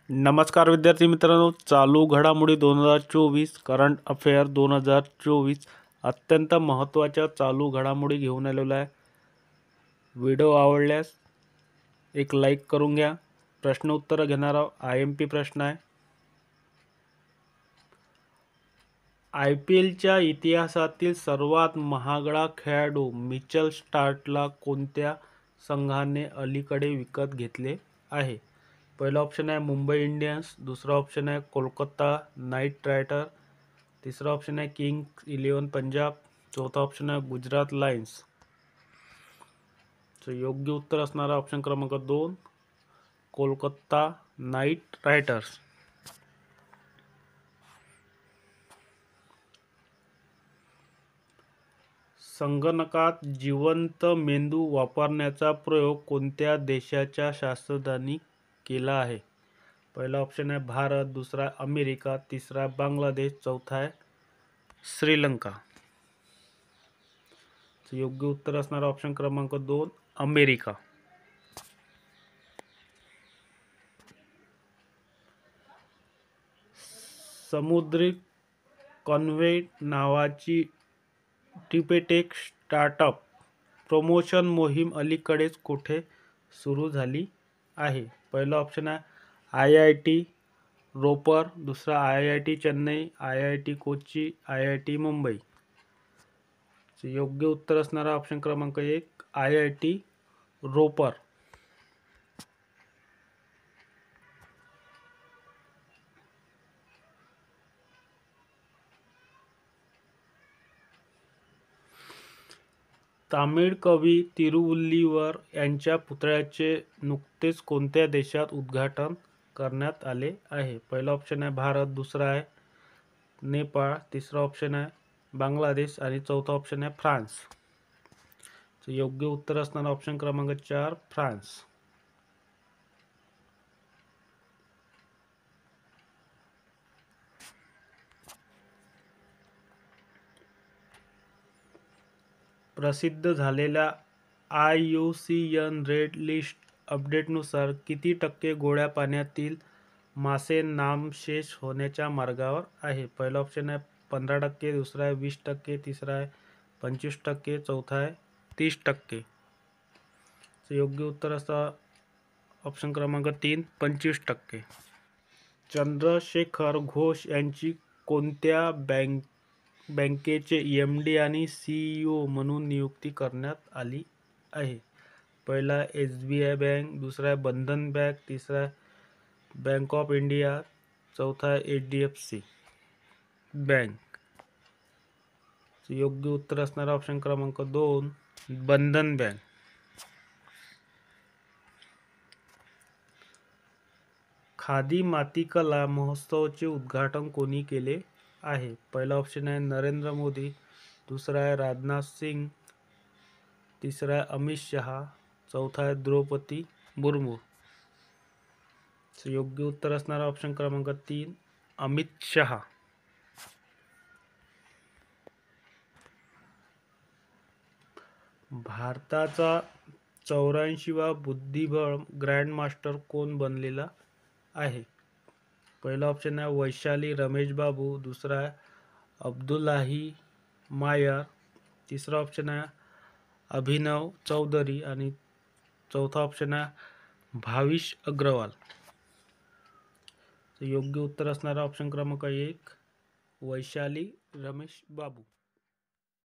नमस्कार विद्यार्थी मित्रांनो, चालू घडामोडी 2024 करंट अफेअर 2024 अत्यंत महत्त्वाच्या चालू घडामोडी घेऊन आलेलो आहे. व्हिडिओ आवडल्यास एक लाईक करून घ्या. प्रश्न उत्तर घेणार आहोत. IMP प्रश्न आहे. IPLच्या इतिहासातील सर्वात महागडा खेळाडू मिचेल स्टार्कला कोणत्या संघाने अलीकडे विकत घेतले आहे? पहिला ऑप्शन आहे मुंबई इंडियन्स, दुसरा ऑप्शन आहे कोलकाता नाईट रायडर, तिसरा ऑप्शन आहे किंग्स 11 पंजाब, चौथा ऑप्शन आहे गुजरात लायन्स. योग्य उत्तर असणारा ऑप्शन क्रमांक 2 कोलकाता नाईट रायडर्स. संगणकात जिवंत मेंदू वापरण्याचा प्रयोग कोणत्या देशाच्या शास्त्रज्ञांनी केला आहे? पहिला ऑप्शन आहे भारत, दुसरा अमेरिका, तिसरा बांगलादेश, चौथा आहे श्रीलंका. योग्य उत्तर असणारा ऑप्शन क्रमांक 2 अमेरिका. समुद्री कॉन्व्हेट नावाची डिपेटेक स्टार्टअप प्रमोशन मोहीम अलीकडेच कुठे सुरू झाली आहे? पहिला ऑप्शन आहे IIT रोपर, दुसरा IIT Chennai, IIT Kochi, IIT Mumbai. योग्य उत्तर असणारा ऑप्शन क्रमांक 1 IIT रोपर. तामिळ कवी तिरुवल्लीवर यांच्या पुतळ्याचे नुकतेच कोणत्या देशात उद्घाटन करण्यात आले आहे? पहिला ऑप्शन आहे भारत, दुसरा आहे नेपाळ, तिसरा ऑप्शन आहे बांगलादेश आणि चौथा ऑप्शन आहे फ्रान्स. योग्य उत्तर असणारा ऑप्शन क्रमांक 4 फ्रान्स. प्रसिद्ध झालेल्या IUCN रेड लिस्ट अपडेटनुसार किती टक्के गोड्या पाण्यातील मासे नामशेष होण्याच्या मार्गावर आहे? पहिला ऑप्शन आहे 15%, दुसरा आहे 20%, तिसरा आहे 25%, चौथा आहे 30%. योग्य उत्तर असता ऑप्शन क्रमांक 3 25%. चंद्रशेखर घोष यांची कोणत्या बँकेचे MD आणि CEO म्हणून नियुक्ती करण्यात आली आहे? पहिला SBI बँक, दुसरा आहे बंधन बँक, तिसरा आहे बँक ऑफ इंडिया, चौथा आहे HDFC बँक. योग्य उत्तर असणारा ऑप्शन क्रमांक 2 बंधन बँक. खादी मातीकला महोत्सवाचे उद्घाटन कोणी केले आहे? पहिला ऑप्शन आहे नरेंद्र मोदी, दुसरा आहे राजनाथ सिंग, तिसरा आहे अमित शहा, चौथा आहे द्रौपदी मुर्मू. योग्य उत्तर असणारा ऑप्शन क्रमांक 3 अमित शहा. भारताचा 84वा बुद्धिबळ ग्रँडमास्टर कोण बनलेला आहे? पहिला ऑप्शन आहे वैशाली रमेश बाबू, दुसरा आहे अब्दुल्लाही मायर, तिसरा ऑप्शन आहे अभिनव चौधरी आणि चौथा ऑप्शन आहे भाविश अग्रवाल. योग्य उत्तर असणारा ऑप्शन क्रमांक 1 वैशाली रमेश बाबू.